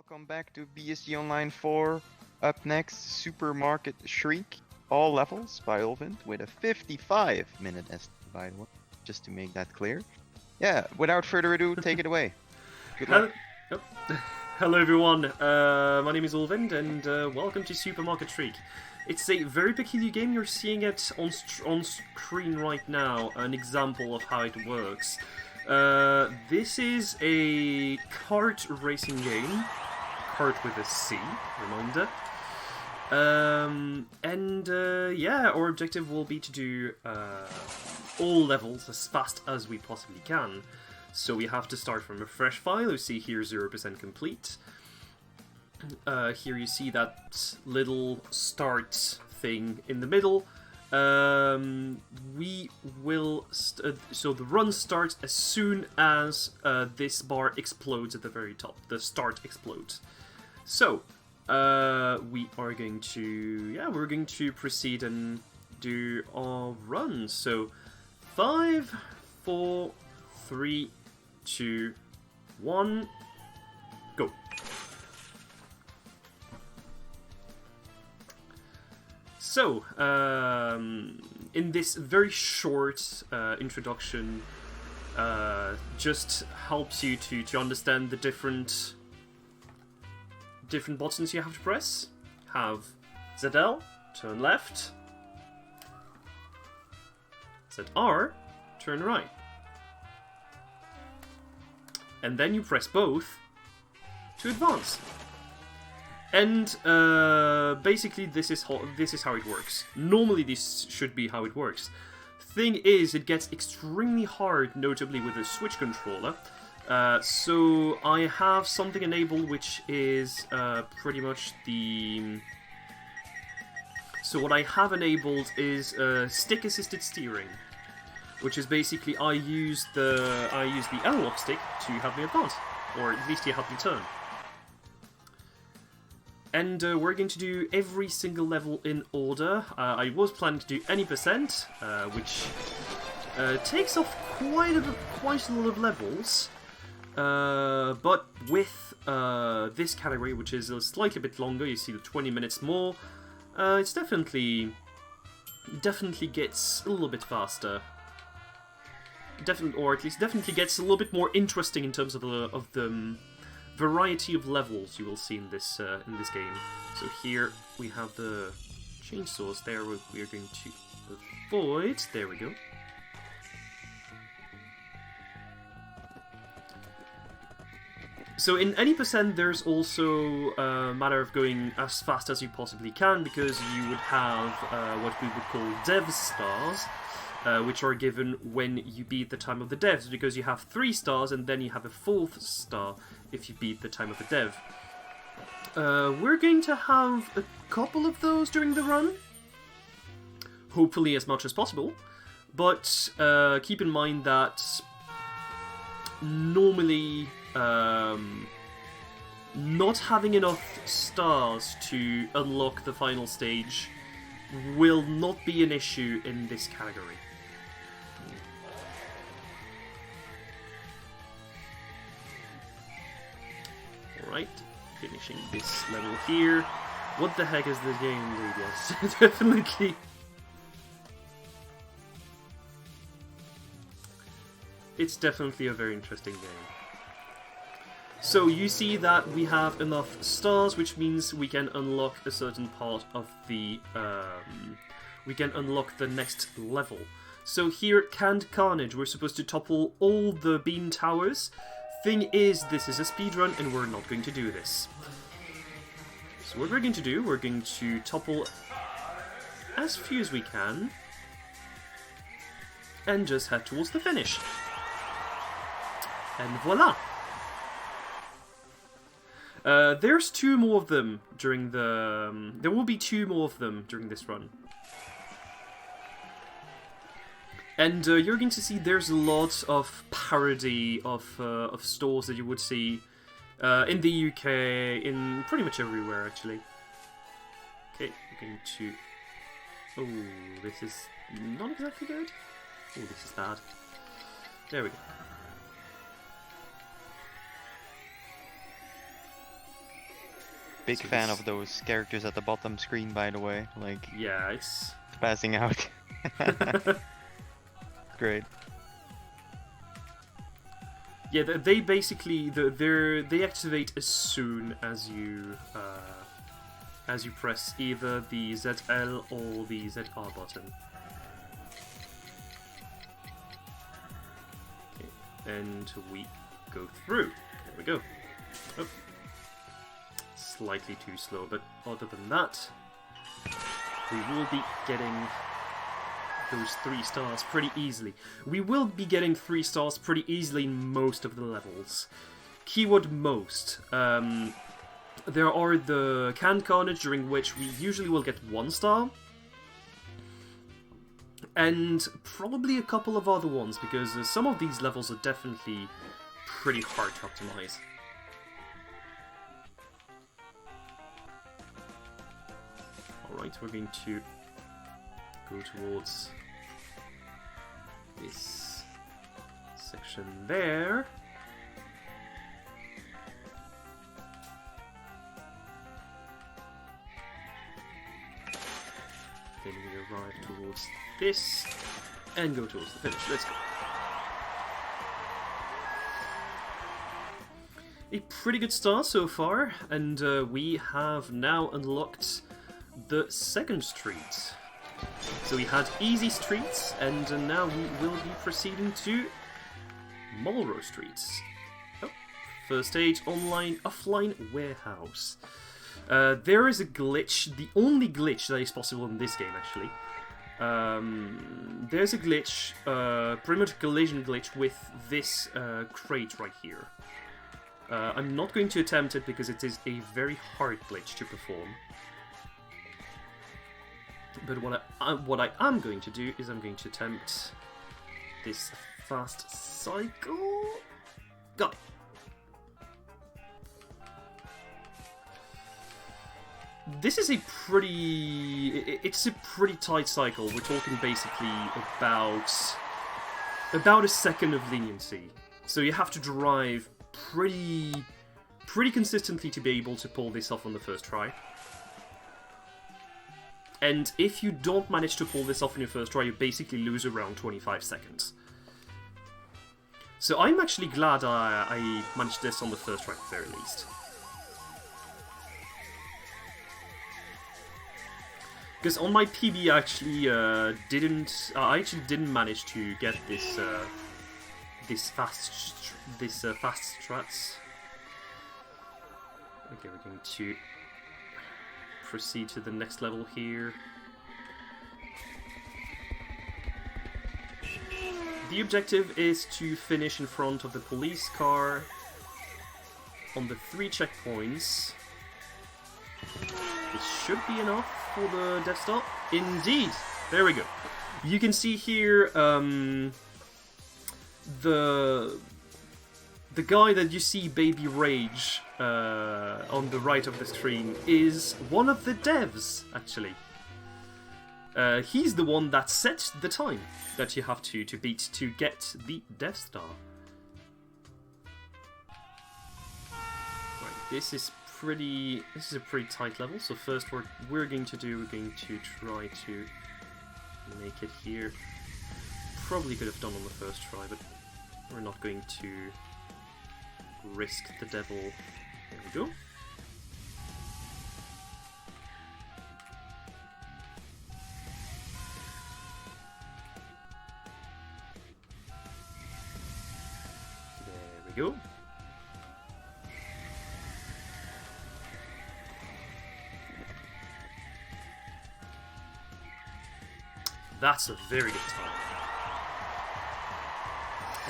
Welcome back to BSG Online 4. Up next, Supermarket Shriek, all levels by Ulvind with a 55-minute estimate, by the way, just to make that clear. Yeah, without further ado, take it away. Good luck. Hello everyone, my name is Ulvind and welcome to Supermarket Shriek. It's a very peculiar game. You're seeing it on screen right now, an example of how it works. This is a kart racing game, kart with a C, reminder. Yeah, our objective will be to do all levels as fast as we possibly can. So we have to start from a fresh file. You see here 0% complete. Here you see that little start thing in the middle. We will so the run starts as soon as this bar explodes at the very top. The start explodes. So we are going to we're going to proceed and do our run. So 5, 4, 3, 2, 1, go. So, in this very short introduction, just helps you to understand the different buttons you have to press. Have ZL, turn left, ZR, turn right. And then you press both to advance. And basically this is how it works. Normally this should be how it works. Thing is, it gets extremely hard, notably with a Switch controller. So I have something enabled which is pretty much the... So what I have enabled is stick assisted steering, which is basically I use the analog stick to help me advance, or at least to help me turn. And we're going to do every single level in order. I was planning to do any percent, which takes off quite a lot of levels. But with this category, which is a slightly bit longer, you see the 20 minutes more. It's definitely gets a little bit faster. Definitely gets a little bit more interesting in terms of the variety of levels you will see in this game. So here we have the chainsaws. There we are going to avoid. There we go. So in any percent, there's also a matter of going as fast as you possibly can, because you would have what we would call dev stars, which are given when you beat the time of the devs, because you have 3 stars and then you have a 4th star if you beat the time of the dev. We're going to have a couple of those during the run, hopefully as much as possible, but keep in mind that normally not having enough stars to unlock the final stage will not be an issue in this category. Alright, finishing this level here. What the heck is this game indeed? Yes, definitely. It's definitely a very interesting game. So you see that we have enough stars, which means we can unlock a certain part of the... we can unlock the next level. So here, Canned Carnage, we're supposed to topple all the beam towers. Thing is, this is a speedrun and we're not going to do this. So what we're going to do, we're going to topple as few as we can and just head towards the finish. And voila! There's 2 more of them during the... there will be 2 more of them during this run. And you're going to see there's a lot of parody of stores that you would see in the UK, in pretty much everywhere actually. Okay, we're going to... Oh, this is not exactly good. Oh, this is bad. There we go. Big So fan this- of those characters at the bottom screen, by the way. Like, Yeah, it's... passing out. Great. Yeah, they basically they activate as soon as you press either the ZL or the ZR button. Okay, and we go through. There we go. Oh. Slightly too slow, but other than that, we will be getting those 3 stars pretty easily. We will be getting 3 stars pretty easily in most of the levels. Keyword most. There are the canned carnage, during which we usually will get 1 star. And probably a couple of other ones, because some of these levels are definitely pretty hard to optimize. Alright, we're going to go towards this section there. Then we arrive towards this and go towards the finish. Let's go. A pretty good start so far, and we have now unlocked the second street. So we had easy streets, and now we will be proceeding to Malraux streets. Oh, first stage, online, offline warehouse. There is a glitch, the only glitch that is possible in this game actually. There's a glitch, pretty much a collision glitch with this crate right here. I'm not going to attempt it because it is a very hard glitch to perform. But what I am going to do is I'm going to attempt this fast cycle. Got it. This is a pretty... It's a pretty tight cycle. We're talking basically about a second of leniency. So you have to drive pretty consistently to be able to pull this off on the first try. And if you don't manage to pull this off in your first try, you basically lose around 25 seconds. So I'm actually glad I managed this on the first try at the very least. Because on my PB I actually didn't manage to get this fast strats. Okay, we're going to proceed to the next level here. The objective is to finish in front of the police car on the 3 checkpoints. This should be enough for the Death Star. Indeed! There we go. You can see here the guy that you see Baby Rage on the right of the screen is one of the devs, actually. He's the one that set the time that you have to beat to get the Death Star. Right, this is a pretty tight level. So first, we're going to try to make it here. Probably could have done on the first try, but we're not going to risk the devil. There we go. There we go. That's a very good time.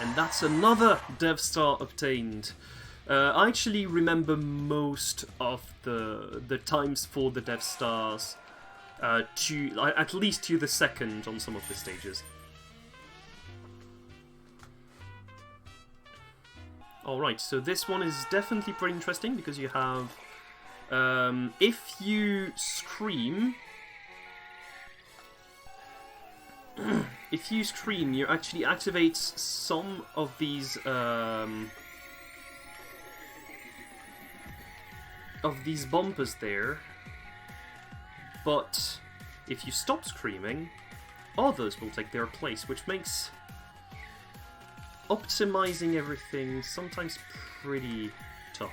And that's another Dev Star obtained. I actually remember most of the times for the Dev Stars, at least to the second on some of the stages. Alright, so this one is definitely pretty interesting because you have, if you scream... If you scream, you actually activates some of these of these bumpers there, but if you stop screaming, others will take their place, which makes optimizing everything sometimes pretty tough.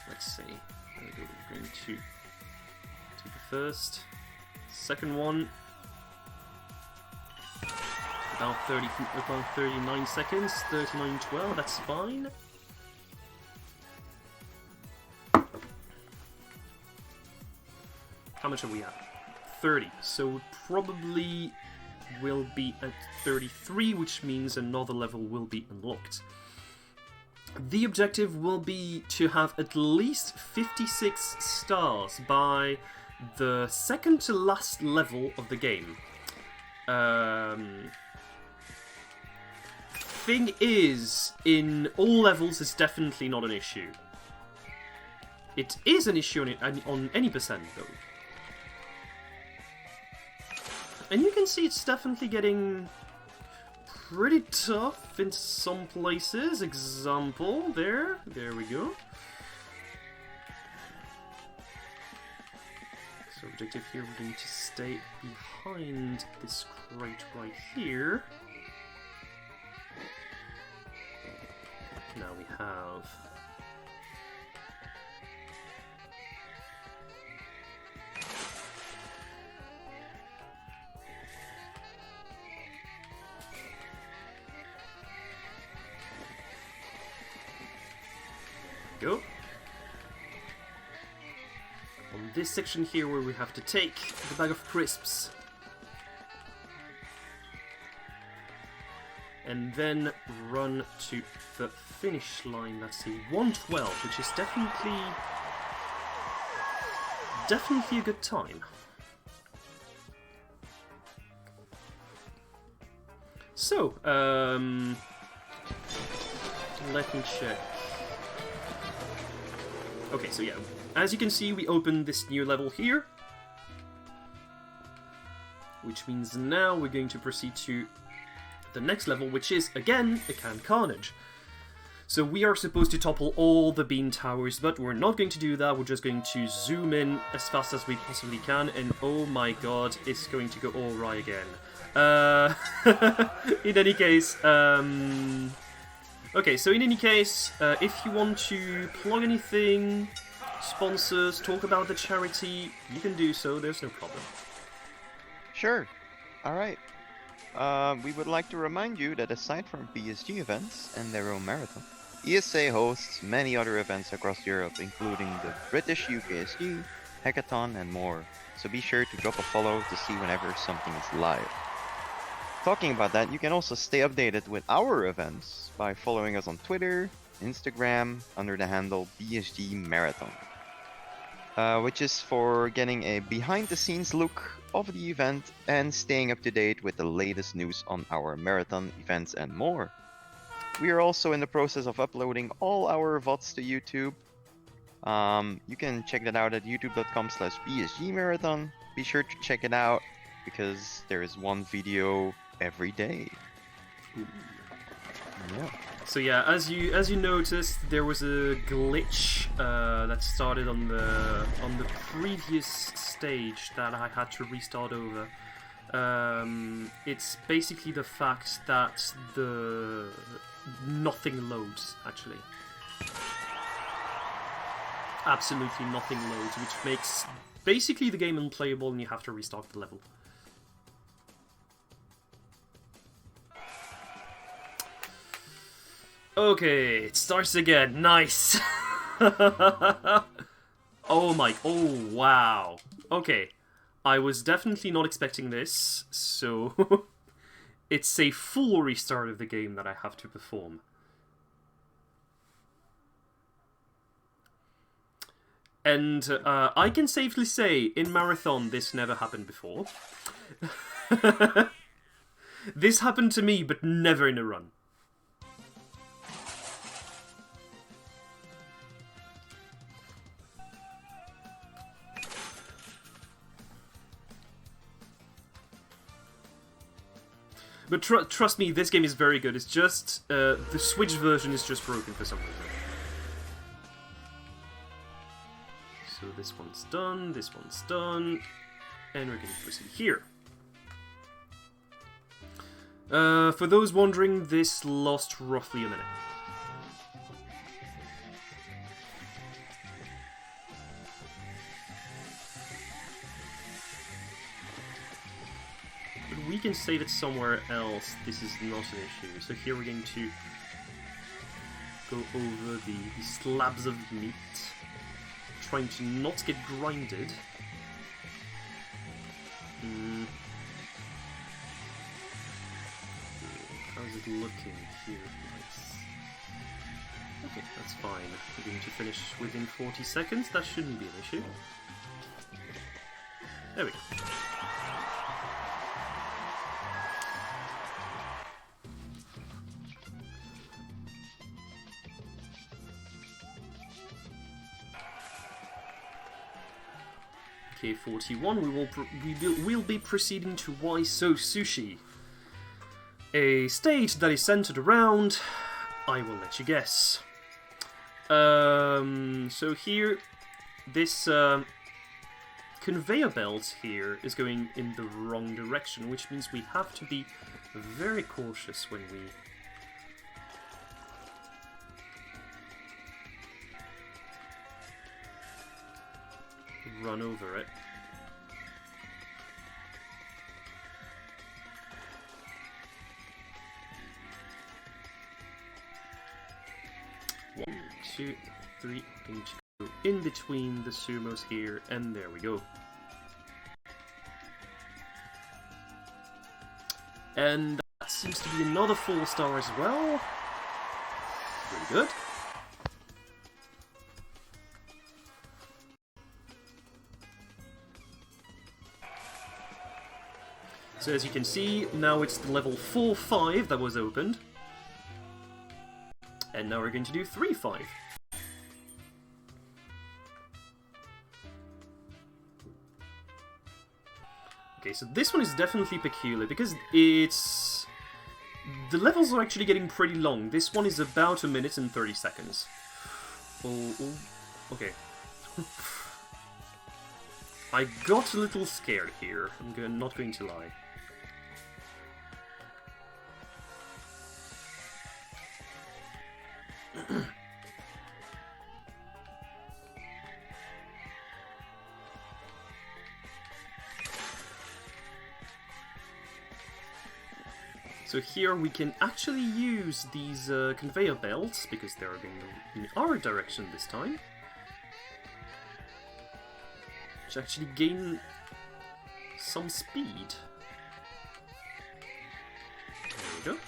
Let's see. We're going to take the first, second one. About 39 seconds, 39:12. That's fine. How much are we at? 30. So probably will be at 33, which means another level will be unlocked. The objective will be to have at least 56 stars by the second to last level of the game. Thing is, in all levels, it's definitely not an issue. It is an issue on any percent, though. And you can see it's definitely getting pretty tough in some places. Example, there we go. So objective here, we're going to stay behind this crate right here. Now we have... Go. On this section here where we have to take the bag of crisps. And then run to the finish line. That's a 1:12, which is definitely a good time. So, let me check. Okay, so yeah, as you can see, we opened this new level here. Which means now we're going to proceed to the next level, which is, again, a Can Carnage. So we are supposed to topple all the bean towers, but we're not going to do that. We're just going to zoom in as fast as we possibly can, and oh my god, it's going to go all right again. In any case, okay, so in any case, if you want to plug anything, sponsors, talk about the charity, you can do so, there's no problem. Sure. Alright. We would like to remind you that aside from BSG events and their own marathon, ESA hosts many other events across Europe, including the British UKSG, Hackathon, and more. So be sure to drop a follow to see whenever something is live. Talking about that, you can also stay updated with our events by following us on Twitter, Instagram, under the handle BSG Marathon, which is for getting a behind-the-scenes look of the event and staying up to date with the latest news on our marathon events and more. We are also in the process of uploading all our VODs to YouTube. You can check that out at youtube.com/BSG Marathon. Be sure to check it out because there is one video every day. Ooh. Yeah. So yeah, as you noticed, there was a glitch that started on the previous stage that I had to restart over. It's basically the fact that nothing loads actually. Absolutely nothing loads, which makes basically the game unplayable, and you have to restart the level. Okay, it starts again. Nice. Oh wow. Okay, I was definitely not expecting this, so it's a full restart of the game that I have to perform. And I can safely say, in Marathon, this never happened before. This happened to me, but never in a run. But trust me, this game is very good. It's just the Switch version is just broken for some reason. So this one's done, and we're going to proceed here. For those wondering, this lost roughly a minute. But we can save it somewhere else, this is not an issue. So here we're going to go over the slabs of meat, trying to not get grinded. How's it looking here? Nice. Okay, that's fine. We're going to finish within 40 seconds. That shouldn't be an issue. There we go. Okay, 41. We'll be proceeding to Why So Sushi. A stage that is centered around, I will let you guess. So here, this conveyor belt here is going in the wrong direction, which means we have to be very cautious when we run over it. One, two, three, and go in between the sumos here, and there we go. And that seems to be another 4-star as well. Pretty good. So as you can see, now it's the level 4-5 that was opened. And now we're going to do 3-5. Okay, so this one is definitely peculiar, because it's... the levels are actually getting pretty long. This one is about 1 minute and 30 seconds. Oh, okay. I got a little scared here, I'm not going to lie. So here we can actually use these conveyor belts, because they're going in our direction this time, to actually gain some speed. There we go.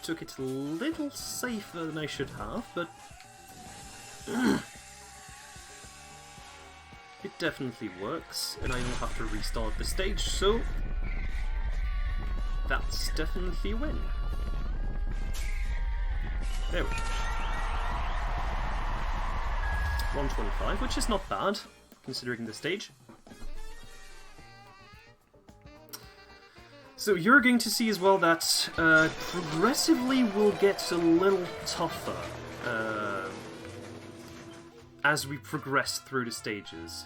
Took it a little safer than I should have, but it definitely works, and I will have to restart the stage, so that's definitely a win. There we go. 125, which is not bad, considering the stage. So you're going to see as well that progressively will get a little tougher as we progress through the stages.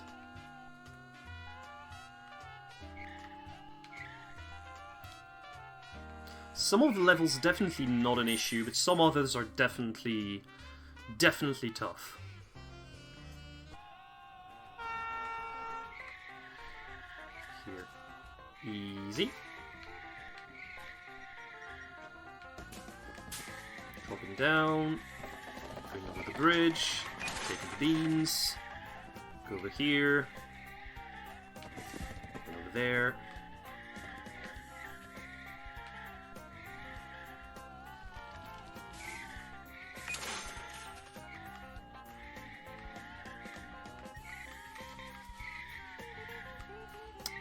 Some of the levels definitely not an issue, but some others are definitely tough. Here. Easy. Dropping down, going over the bridge, taking the beans, go over here, and over there.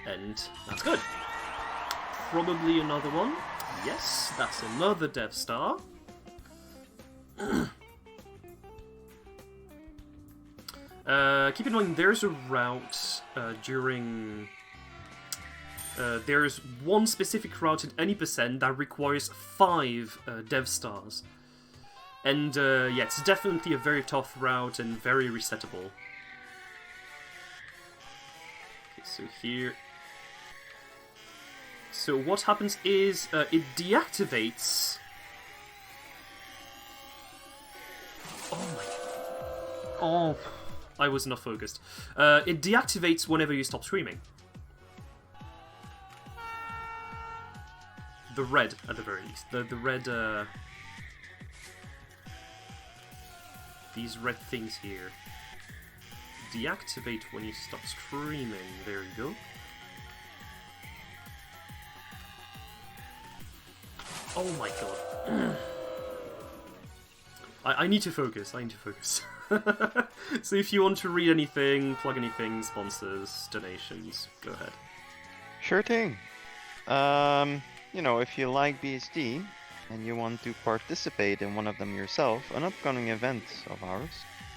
And that's good. Probably another one. Yes, that's another Dev Star. Keep in mind, there's a route during... there's one specific route in any percent that requires 5 dev stars. And yeah, it's definitely a very tough route and very resettable. Okay, so here... So what happens is, it deactivates... Oh my... Oh, I was not focused. It deactivates whenever you stop screaming. The red, at the very least. The red, these red things here. Deactivate when you stop screaming. There you go. Oh my god. I need to focus, I need to focus. So if you want to read anything, plug anything, sponsors, donations, go ahead. Sure thing. You know, if you like BSG and you want to participate in one of them yourself, an upcoming event of ours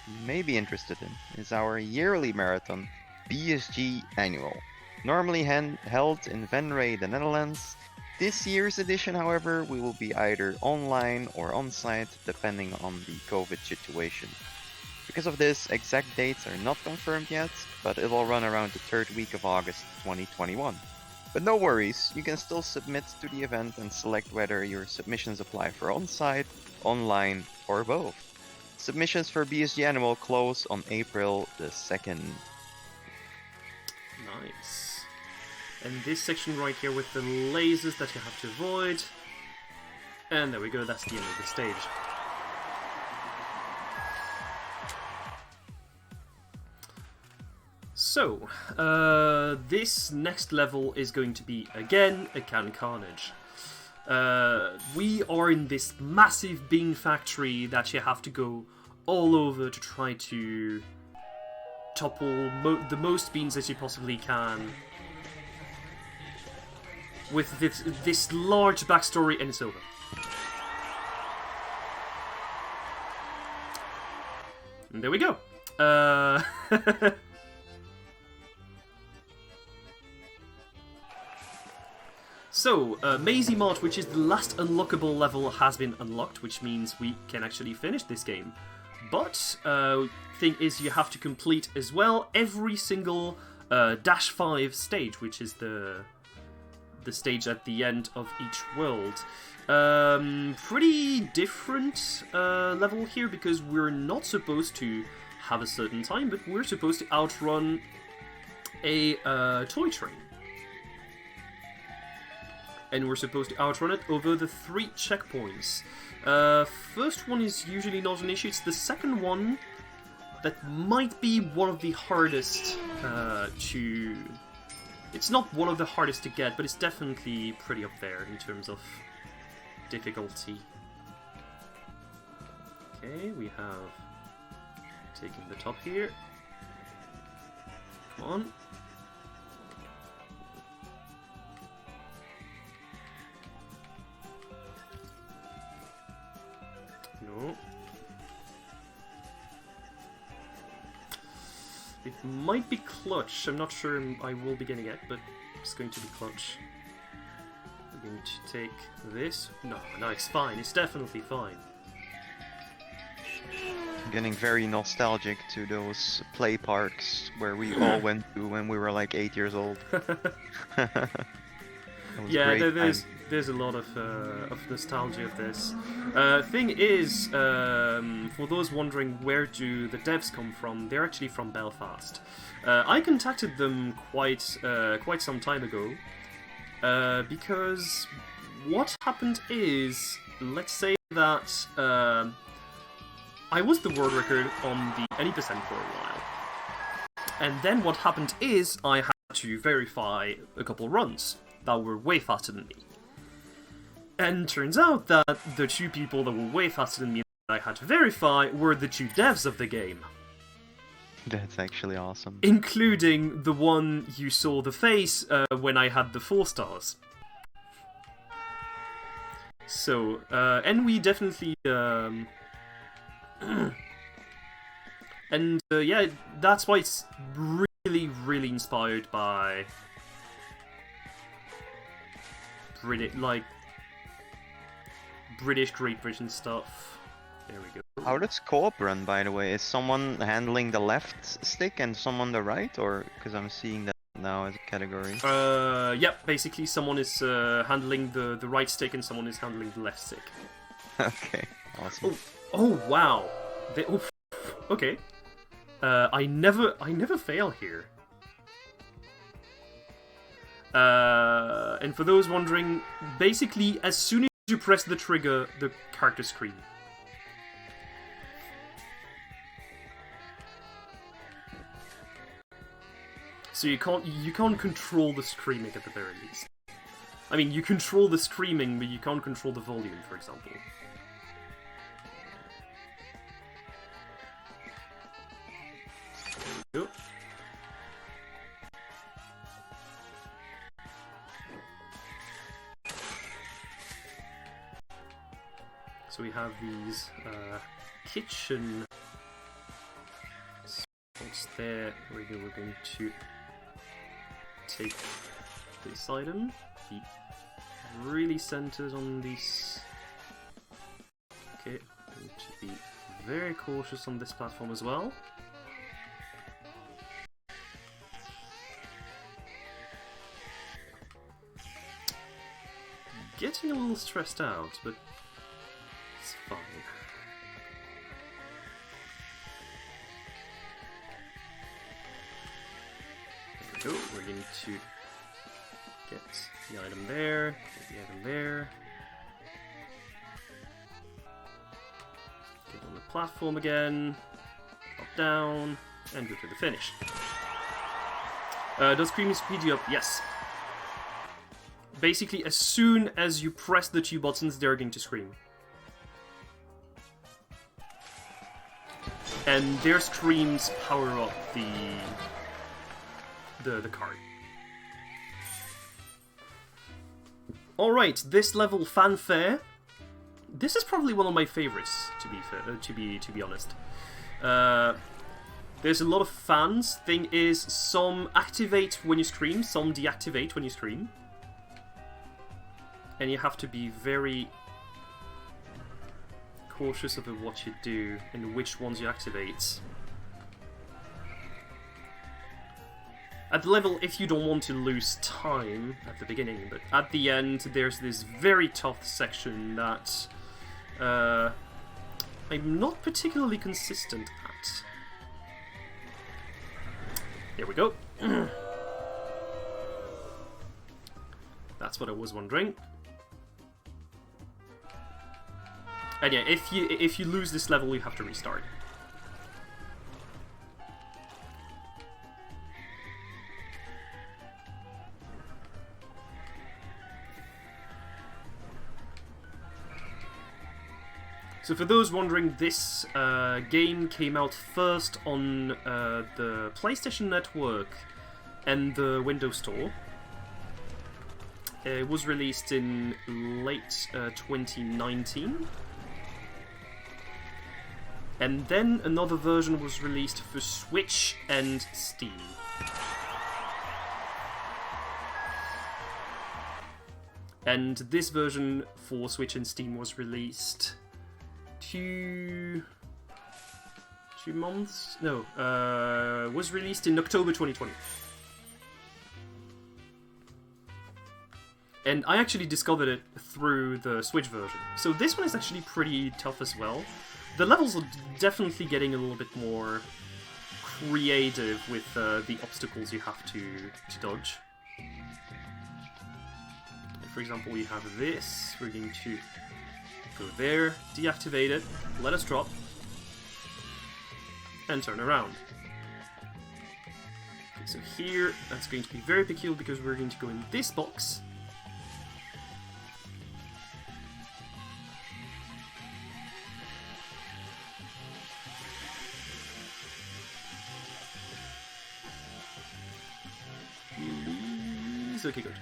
you may be interested in is our yearly marathon, BSG Annual. Normally held in Venray, the Netherlands. This year's edition, however, we will be either online or on-site, depending on the COVID situation. Because of this, exact dates are not confirmed yet, but it will run around the 3rd week of August 2021. But no worries, you can still submit to the event and select whether your submissions apply for on-site, online, or both. Submissions for BSG Annual close on April the 2nd. Nice. And this section right here with the lasers that you have to avoid. And there we go, that's the end of the stage. So, this next level is going to be, again, a Can Carnage. We are in this massive bean factory that you have to go all over to try to topple the most beans as you possibly can. With this large backstory, and it's over. And there we go. So, Maisy Mart, which is the last unlockable level, has been unlocked, which means we can actually finish this game. But, thing is, you have to complete as well every single Dash 5 stage, which is the stage at the end of each world. Pretty different level here, because we're not supposed to have a certain time, but we're supposed to outrun a toy train. And we're supposed to outrun it over the 3 checkpoints. First one is usually not an issue, it's the second one that might be one of the hardest to... It's not one of the hardest to get, but it's definitely pretty up there in terms of difficulty. Okay, we have taken the top here. Come on. No. It might be clutch. I'm not sure I will be getting it, but it's going to be clutch. I'm going to take this. No, it's fine. It's definitely fine. I'm getting very nostalgic to those play parks where we all went to when we were like 8 years old. Yeah, there's a lot of nostalgia of this. Thing is, for those wondering where do the devs come from, they're actually from Belfast. I contacted them quite some time ago, because what happened is, let's say that I was the world record on the any percent for a while, and then what happened is I had to verify a couple runs that were way faster than me. And turns out that the 2 people that were way faster than me that I had to verify were the 2 devs of the game. That's actually awesome. Including the one you saw the face when I had the 4 stars. So, and we definitely And yeah, that's why it's really, really inspired by British Great Britain stuff. There we go. How does co-op run, by the way? Is someone handling the left stick and someone the right, or because I'm seeing that now as a category? Yep. Basically, someone is handling the right stick and someone is handling the left stick. Okay, awesome. Oh wow. Okay. I never fail here. And for those wondering, basically, as soon as you press the trigger, the character screams. So you can't control the screaming at the very least. I mean, you control the screaming, but you can't control the volume, for example. There we go. So we have these kitchen spots there. We're going to take this item. Be really centered on these. Okay, going to be very cautious on this platform as well. Getting a little stressed out, but it's fine. There we go. We're going to get the item there, get the item there. Get on the platform again, drop down, and go to the finish. Does Screaming speed you up? Yes. Basically, as soon as you press the two buttons, they're going to scream. And their screams power up the card. Alright, this level, Fanfare. This is probably one of my favorites, to be honest. There's a lot of fans. Thing is, some activate when you scream, some deactivate when you scream. And you have to be very cautious of what you do and which ones you activate. At the level, if you don't want to lose time at the beginning, but at the end, there's this very tough section that I'm not particularly consistent at. Here we go. That's what I was wondering. And yeah, if you lose this level, you have to restart. So for those wondering, this game came out first on the PlayStation Network and the Windows Store. It was released in late 2019. And then another version was released for Switch and Steam. And this version for Switch and Steam was released 2 months? No, was released in October 2020. And I actually discovered it through the Switch version. So this one is actually pretty tough as well. The levels are definitely getting a little bit more creative with the obstacles you have to dodge. For example, we have this. We're going to go there, deactivate it, let us drop, and turn around. Okay, so here, that's going to be very peculiar because we're going to go in this box. Okay, good.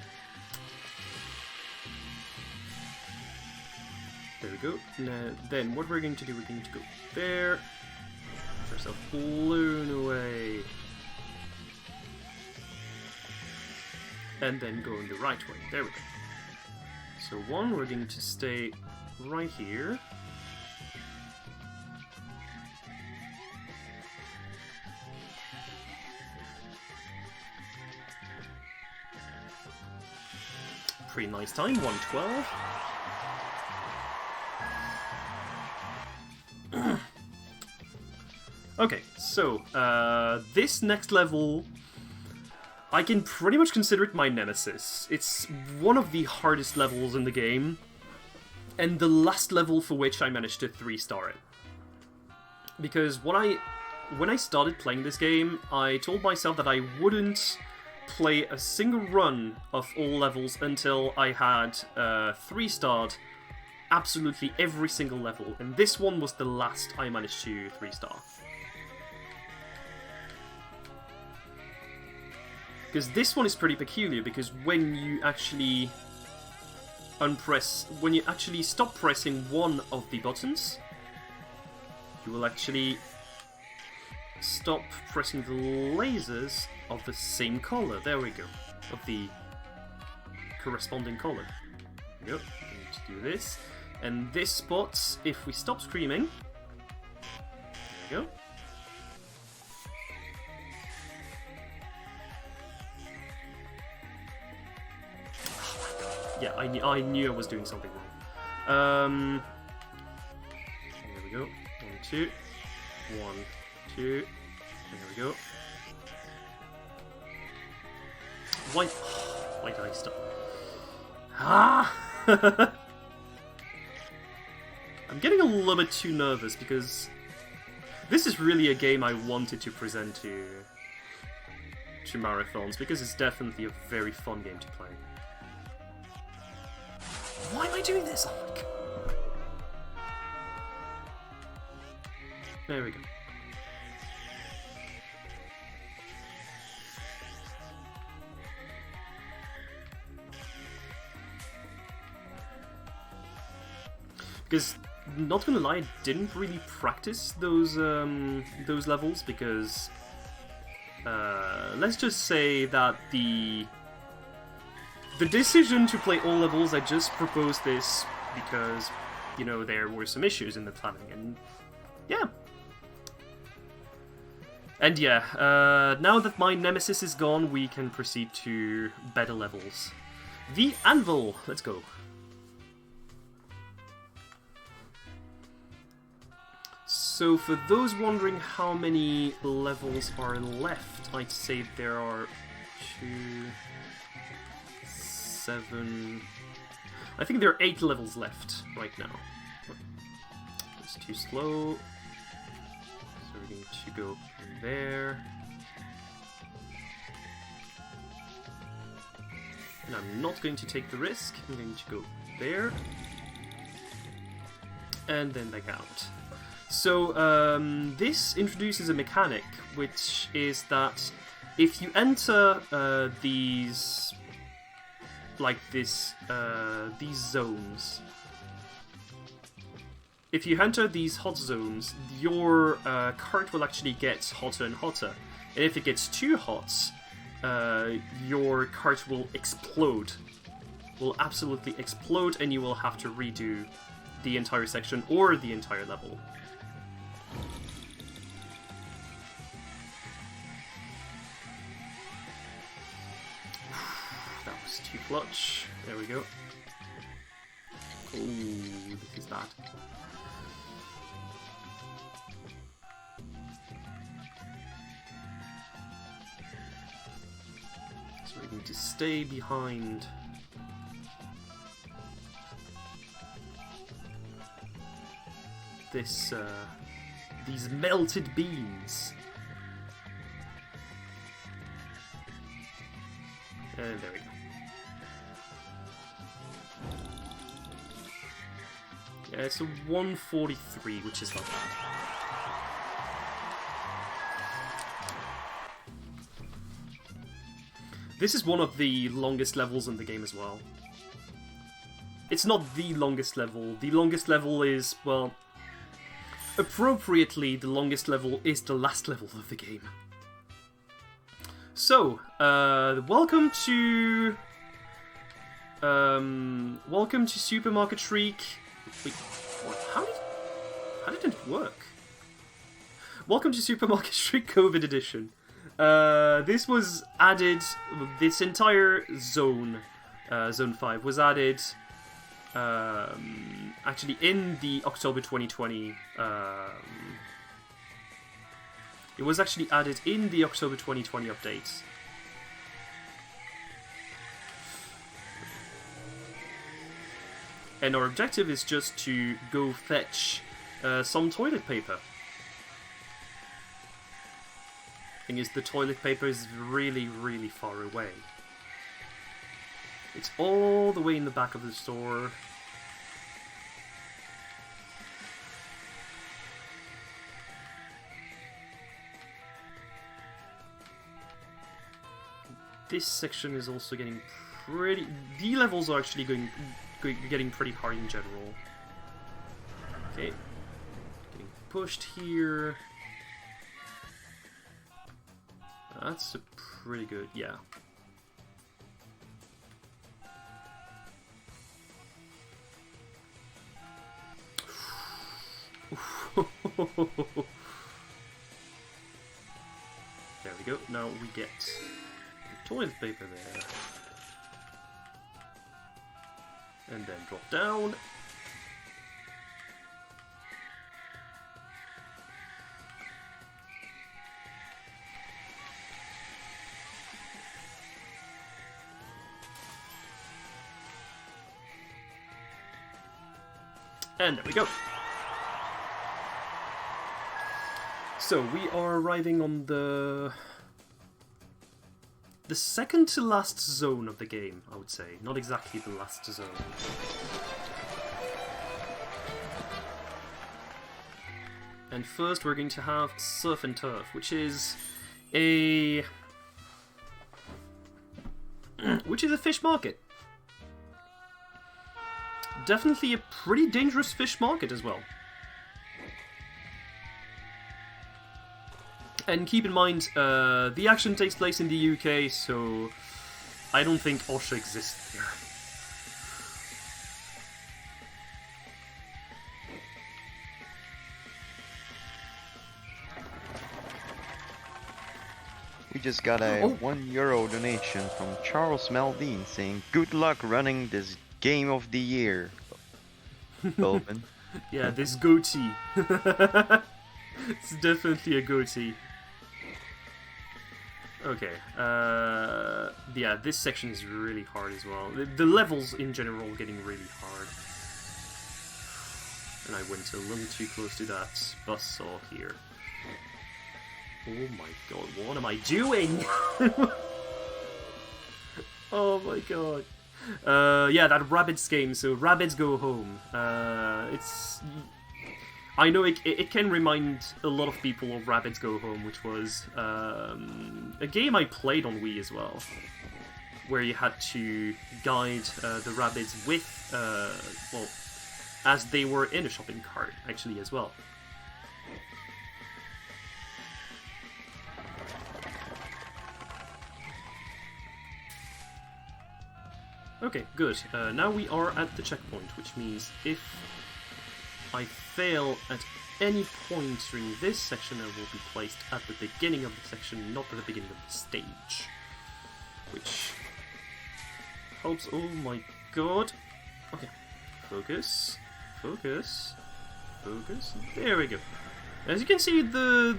There we we go. Now, then what we're going to do, we're going to go there. Get ourselves blown away. And then go in the right way. There we go. So one, we're going to stay right here. Pretty nice time, 112. Okay, so this next level, I can pretty much consider it my nemesis. It's one of the hardest levels in the game, and the last level for which I managed to 3-star it. Because when I started playing this game, I told myself that I wouldn't play a single run of all levels until I had 3-starred absolutely every single level, and this one was the last I managed to 3-star. Because this one is pretty peculiar, because when you actually when you actually stop pressing one of the buttons, you will actually stop pressing the lasers of the same color. There we go. Of the corresponding color. Yep, we need to do this. And this spot, if we stop screaming, there we go. Yeah, I knew I was doing something wrong. There we go. 1, 2. 1, 2. There we go. Why did I stop? Ah! I'm getting a little bit too nervous because this is really a game I wanted to present to marathons, because it's definitely a very fun game to play. Why am I doing this? Oh my god. There we go. Because, not gonna lie, I didn't really practice those levels, because let's just say that the decision to play all levels, I just proposed this because, you know, there were some issues in the planning, and yeah. And yeah, now that my nemesis is gone, we can proceed to better levels. The Anvil! Let's go. So for those wondering how many levels are left, I'd say there are 2, 7... I think there are 8 levels left right now. It's too slow. So we're going to go there. And I'm not going to take the risk. I'm going to go there. And then back out. So this introduces a mechanic, which is that if you enter these zones, if you enter these hot zones, your cart will actually get hotter and hotter, and if it gets too hot, your cart will explode. Will absolutely explode, and you will have to redo the entire section or the entire level. Too clutch. There we go. Ooh, this is bad. So we need to stay behind this, these melted beans. And there we go. Yeah, it's a 143, which is not bad. This is one of the longest levels in the game as well. It's not the longest level. The longest level is, well, appropriately, the longest level is the last level of the game. So, welcome to Supermarket Shriek. Wait, what? How did it work? Welcome to Supermarket Shriek COVID Edition. This was added. This entire zone, Zone 5, was added. Actually, in the October 2020. It was actually added in the October 2020 updates. And our objective is just to go fetch some toilet paper. Thing is, the toilet paper is really, really far away. It's all the way in the back of the store. This section is also getting pretty... The levels are actually getting pretty hard in general. Okay. Getting pushed here. That's a pretty good... yeah. There we go. Now we get the toilet paper there. And then drop down. And there we go. So we are arriving on the second to last zone of the game, I would say. Not exactly the last zone. And first we're going to have Surf and Turf, which is a fish market. Definitely a pretty dangerous fish market as well. And keep in mind, the action takes place in the UK, so I don't think OSHA exists there. We just got a €1 donation from Charles Maldine saying, "Good luck running this game of the year." Ulvind. Yeah, this goatee. It's definitely a goatee. Okay, yeah, this section is really hard as well. The levels in general are getting really hard. And I went a little too close to that buzzsaw here. Oh my god, what am I doing? Oh my god. Yeah, that Rabbids game, so Rabbids Go Home. I know it can remind a lot of people of Rabbids Go Home, which was a game I played on Wii as well, where you had to guide the rabbits with, well, as they were in a shopping cart, actually, as well. Okay, good. Now we are at the checkpoint, which means if I fail at any point during this section, I will be placed at the beginning of the section, not at the beginning of the stage. Which helps. Oh my god. Okay. Focus. Focus. Focus. There we go. As you can see, the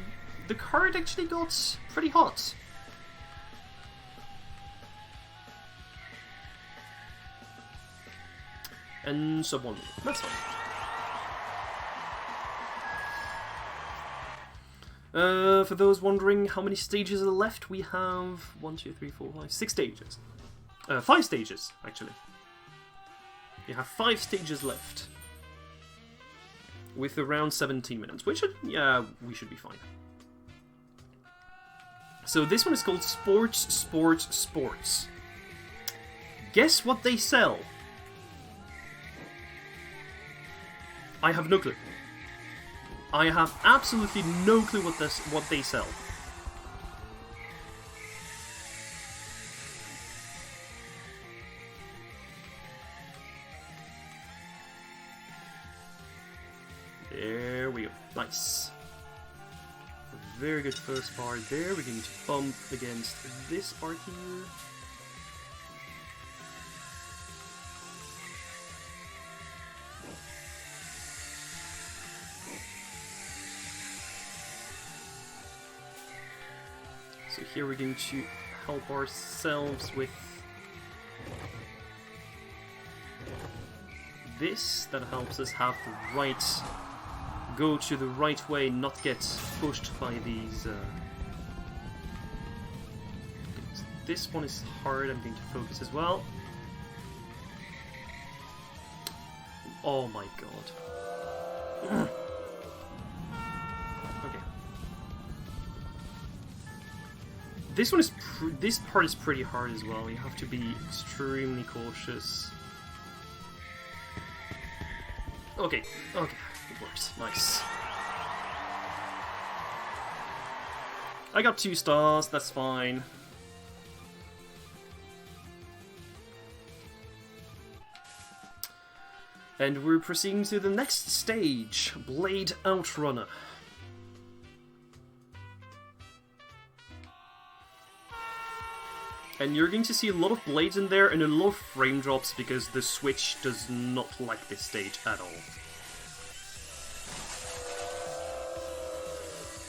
card actually got pretty hot. And sub 1 minute. That's fine. For those wondering how many stages are left, we have 1, 2, 3, 4, 5, 6 stages. 5 stages, actually. You have 5 stages left. With around 17 minutes, which, yeah, we should be fine. So this one is called Sports, Sports, Sports. Guess what they sell? I have no clue. I have absolutely no clue what they sell. There we go. Nice. Very good first part there. We're going to bump against this part here. So here we're going to help ourselves with this. That helps us have the right... go to the right way, not get pushed by these... This one is hard, I'm going to focus as well. Oh my god. Okay. This one is... this part is pretty hard as well, you have to be extremely cautious. Okay, okay. It works. Nice. I got 2 stars, that's fine. And we're proceeding to the next stage, Blade Outrunner. And you're going to see a lot of blades in there and a lot of frame drops because the Switch does not like this stage at all.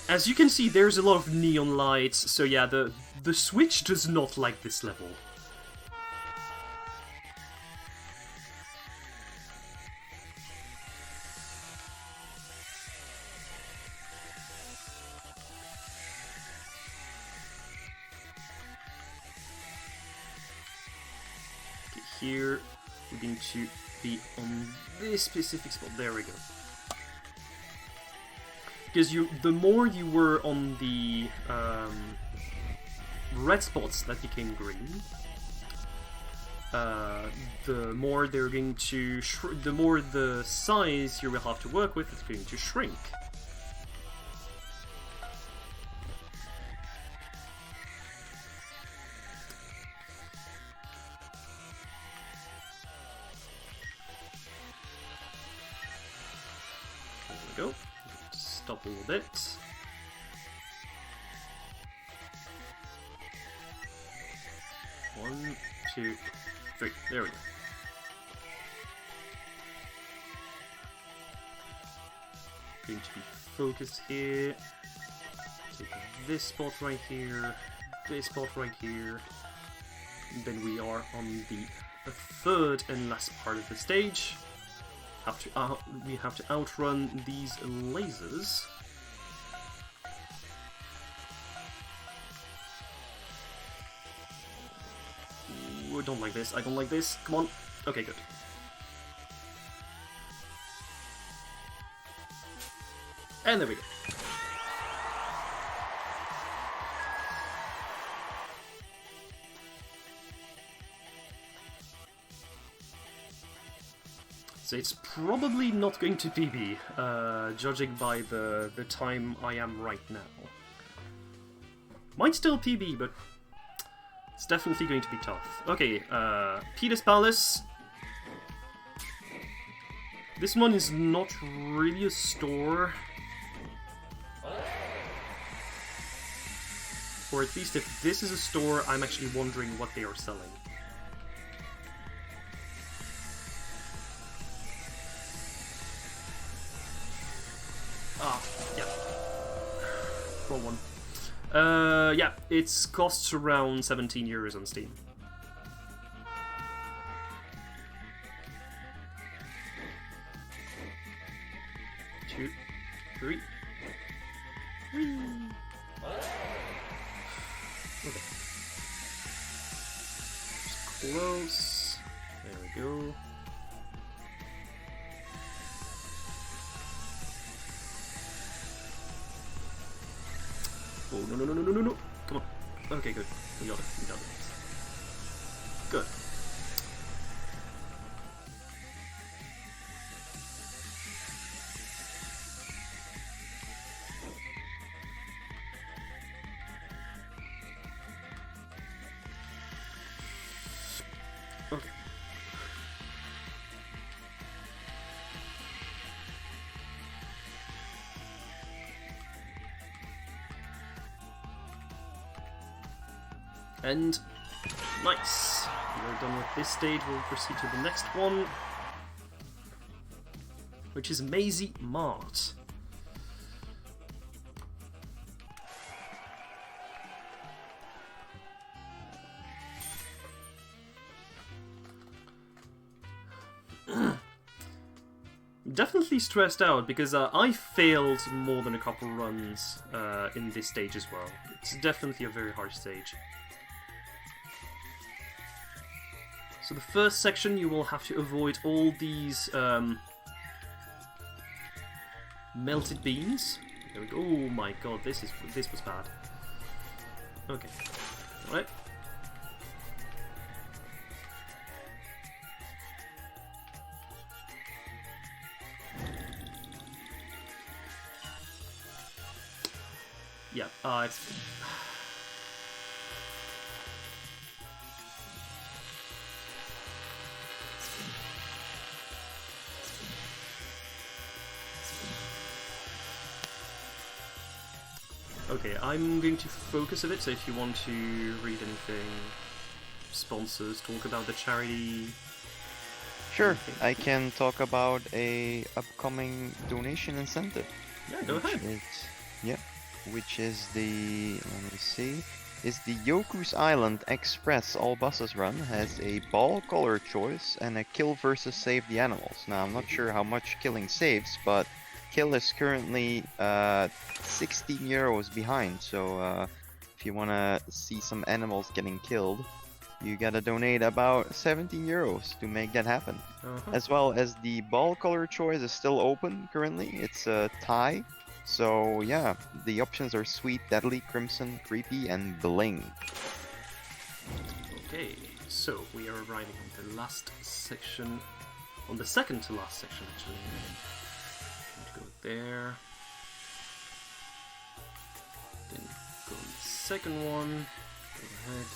As you can see, there's a lot of neon lights, so yeah, the Switch does not like this level. Okay, here, we're going to be on this specific spot. There we go. Because the more you were on the red spots that became green, the more they're going to the more the size you will have to work with is going to shrink. There we go. Stop a little bit. One, two, three. There we go. Going to be focused here. Take this spot right here. This spot right here. And then we are on the third and last part of the stage. We have to outrun these lasers. Ooh, I don't like this. I don't like this. Come on. Okay, good. And there we go. So it's probably not going to PB, judging by the time I am right now. Might still PB, but it's definitely going to be tough. Okay, Peter's Palace. This one is not really a store. Or at least if this is a store, I'm actually wondering what they are selling. Ah, yeah. Wrong one. Yeah, it costs around 17 euros on Steam. Two, three. Whee. Okay. Just close. There we go. Oh, no, no, no, no, no, no, no. Come on. Okay, good. We got it. We got it. Good. Okay. And nice. We're done with this stage. We'll proceed to the next one, which is Maisy Mart. Definitely stressed out because I failed more than a couple runs in this stage as well. It's definitely a very hard stage. So the first section, you will have to avoid all these melted beans. There we go. Oh my god, this was bad. Okay, all right. Yeah, it's... Okay, I'm going to focus a bit, so if you want to read anything, sponsors, talk about the charity... Sure, I can talk about a upcoming donation incentive. Yeah, go ahead. Which is the, let me see, is the Yoku's Island Express All Buses Run. Has a ball color choice and a kill versus save the animals. Now I'm not sure how much killing saves, but kill is currently 16 euros behind, so if you want to see some animals getting killed, you gotta donate about 17 euros to make that happen. As well as the ball color choice is still open currently. It's a tie. So yeah, the options are Sweet, Deadly, Crimson, Creepy, and Bling. Okay, so we are arriving on the last section, on the second to last section actually. Go there, then go on the second one, go ahead,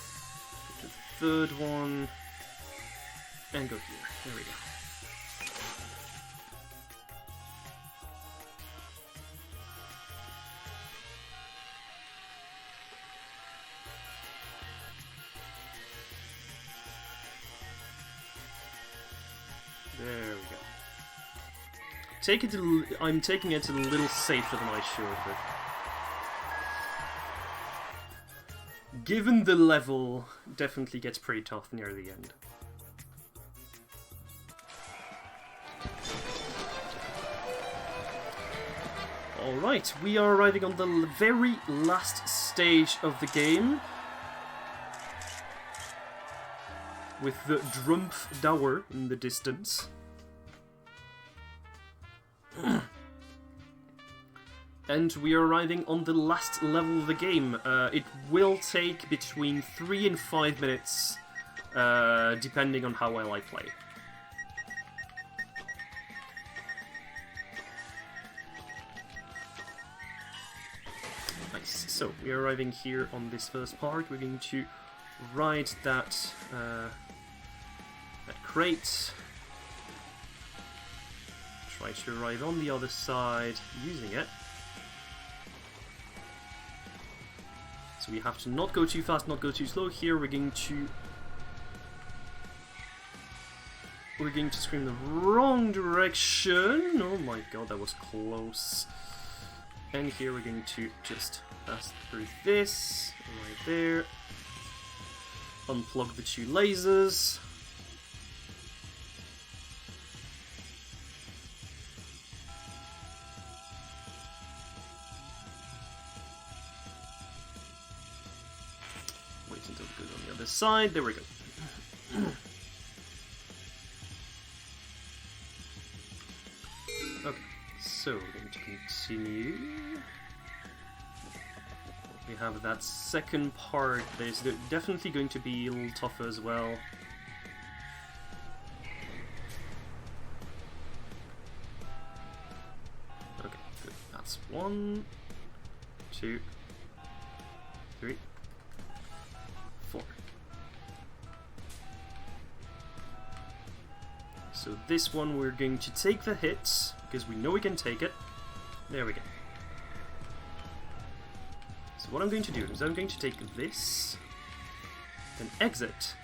go to the third one, and go here. There we go. There we go. I'm taking it a little safer than I should, but given the level, definitely gets pretty tough near the end. Alright, we are arriving on the very last stage of the game, with the Drumpf Dower in the distance. And we are arriving on the last level of the game. It will take between 3 and 5 minutes, depending on how well I play. Nice. So, we are arriving here on this first part. We're going to ride that crate. Try to arrive on the other side using it. So we have to not go too fast, not go too slow. Here we're going to scream the wrong direction. Oh my god, that was close. And here we're going to just pass through this right there. Unplug the 2 lasers. Wait until it goes on the other side. There we go. Okay, so we're going to continue. We have that second part. There's definitely going to be a little tougher as well. Okay, good. That's 1, 2, 3, 4. So this one we're going to take the hit, because we know we can take it. There we go. So what I'm going to do is I'm going to take this, then exit.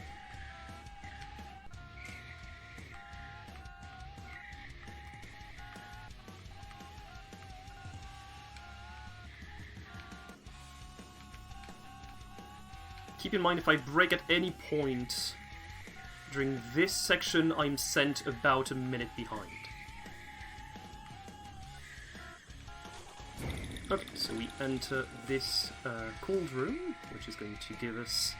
Keep in mind, if I break at any point during this section, I'm sent about a minute behind. Okay, so we enter this cold room, which is going to give us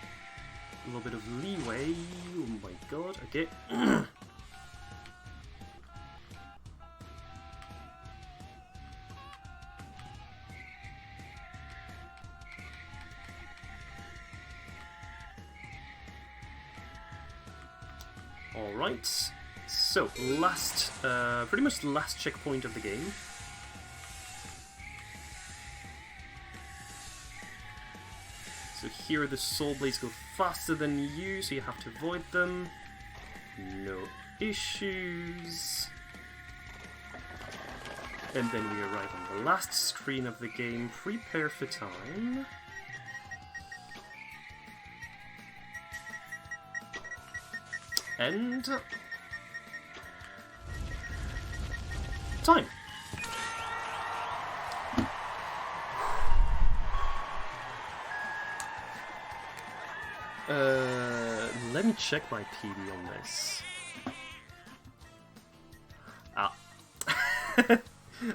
a little bit of leeway. Oh my god, okay. Alright, so last, pretty much the last checkpoint of the game. So here the soul blades go faster than you, so you have to avoid them. No issues. And then we arrive on the last screen of the game. Prepare for time. And time. Let me check my PB on this. Ah.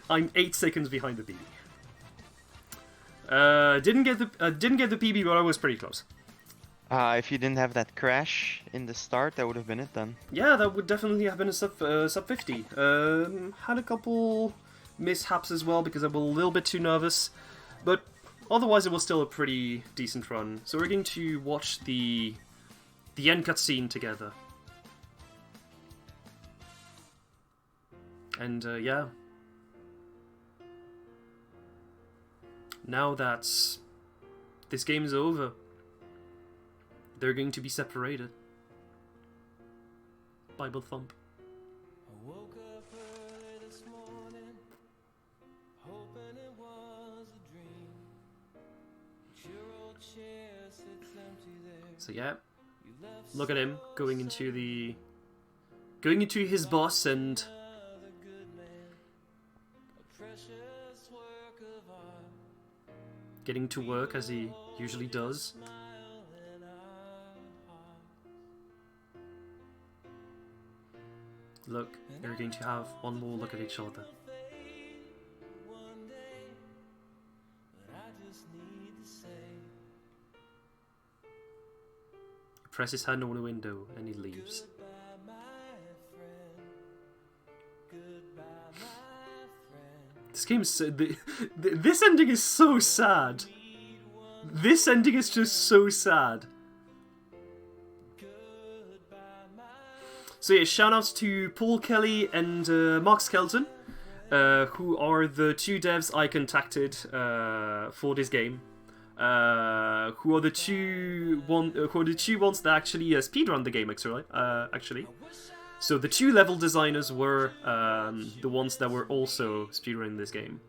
I'm 8 seconds behind the PB. Didn't get the PB, but I was pretty close. If you didn't have that crash in the start, that would have been it then. Yeah, that would definitely have been a sub 50. Had a couple mishaps as well because I was a little bit too nervous, but otherwise it was still a pretty decent run. So we're going to watch the end cutscene together. And yeah. Now that this game is over, they're going to be separated. Bible thump. I woke up early this morning, hoping it was a dream. Your old chair sits empty there. So yeah, look at him going into his boss and getting to work as he usually does. Look, they're going to have one more look at each other. He presses his hand on the window and he leaves. This game is so... this ending is so sad. This ending is just so sad. So yeah, shoutouts to Paul Kelly and Mark Skelton, who are the two devs I contacted for this game. Who are the two ones that actually speedrun the game, actually. So the two level designers were the ones that were also speedrunning this game.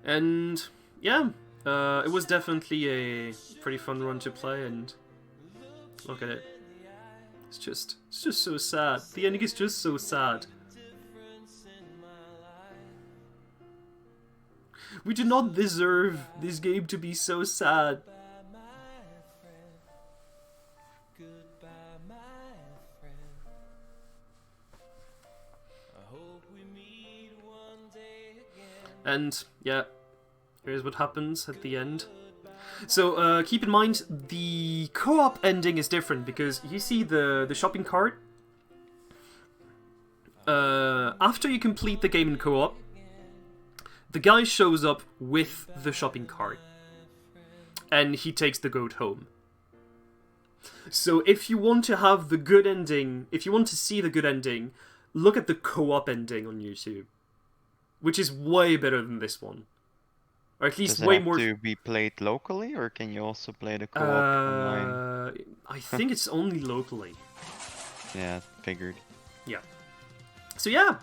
And yeah. It was definitely a pretty fun run to play, and look at it. It's just so sad. The ending is just so sad. We do not deserve this game to be so sad. And yeah. Here's what happens at the end. So keep in mind the co-op ending is different because you see the shopping cart. After you complete the game in co-op, the guy shows up with the shopping cart and he takes the goat home. So if you want to have the good ending, if you want to see the good ending, look at the co-op ending on YouTube, which is way better than this one. or at least Does it way have more. to be played locally, or can you also play the co-op online? I think it's only locally. Yeah, figured. Yeah. So yeah,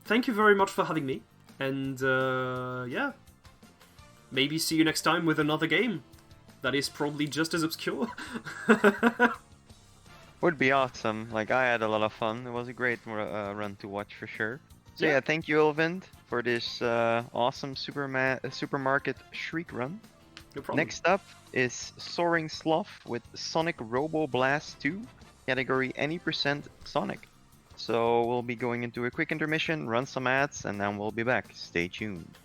thank you very much for having me, and yeah, maybe see you next time with another game that is probably just as obscure. Would be awesome. Like, I had a lot of fun. It was a great run to watch for sure. So Yeah. yeah, thank you, Ulvind, for this awesome supermarket Shriek run. No problem. Next up is Soaring Sloth with Sonic Robo Blast 2, category any percent Sonic. So we'll be going into a quick intermission, run some ads, and then we'll be back. Stay tuned.